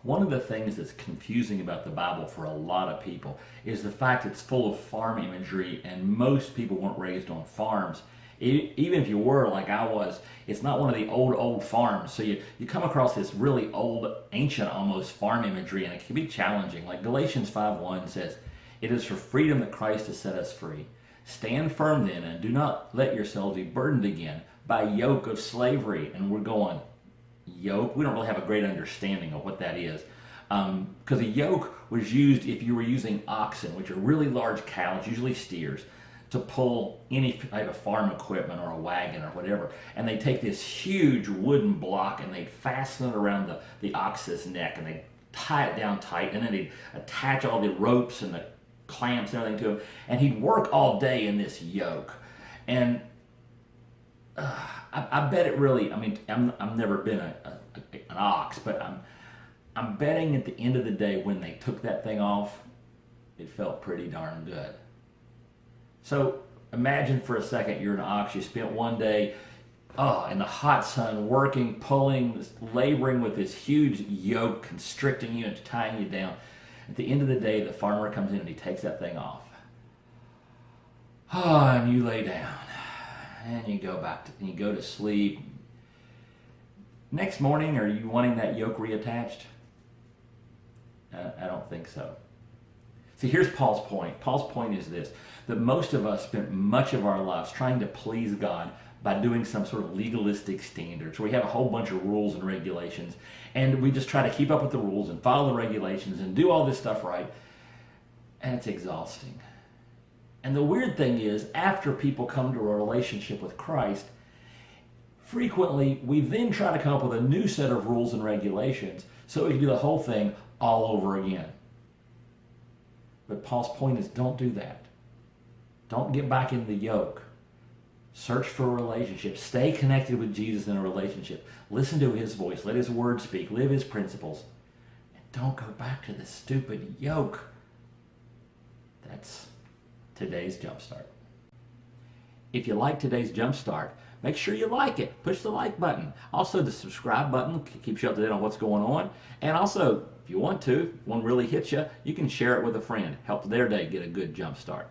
One of the things that's confusing about the Bible for a lot of people is the fact it's full of farm imagery, and most people weren't raised on farms. Even if you were, like I was, it's not one of the old farms. So you come across this really old, ancient almost farm imagery, and it can be challenging. Like Galatians 5:1 says, "It is for freedom that Christ has set us free. Stand firm then, and do not let yourselves be burdened again by a yoke of slavery." And we're going, yoke? We don't really have a great understanding of what that is. Because a yoke was used if you were using oxen, which are really large cows, usually steers, to pull any type of farm equipment or a wagon or whatever. And they take this huge wooden block and they'd fasten it around the ox's neck, and they'd tie it down tight, and then they'd attach all the ropes and the clamps and everything to him, and he'd work all day in this yoke. And I bet it really, I mean, I've never been an ox, but I'm betting at the end of the day when they took that thing off, it felt pretty darn good. So imagine for a second you're an ox. You spent one day in the hot sun working, pulling, laboring with this huge yoke constricting you and tying you down. At the end of the day, the farmer comes in and he takes that thing off. And you lay down and you go to sleep. Next morning, are you wanting that yoke reattached? I don't think so. See, here's Paul's point. Paul's point is this, that most of us spent much of our lives trying to please God by doing some sort of legalistic standards. We have a whole bunch of rules and regulations, and we just try to keep up with the rules and follow the regulations and do all this stuff right, and it's exhausting. And the weird thing is, after people come to a relationship with Christ, frequently we then try to come up with a new set of rules and regulations so we can do the whole thing all over again. But Paul's point is, don't do that. Don't get back in the yoke. Search for a relationship. Stay connected with Jesus in a relationship. Listen to his voice. Let his word speak. Live his principles. And don't go back to this stupid yoke. That's today's Jumpstart. If you like today's Jumpstart, make sure you like it. Push the like button. Also, the subscribe button keeps you up to date on what's going on. And also, if you want to, if one really hits you, you can share it with a friend. Help their day get a good Jumpstart.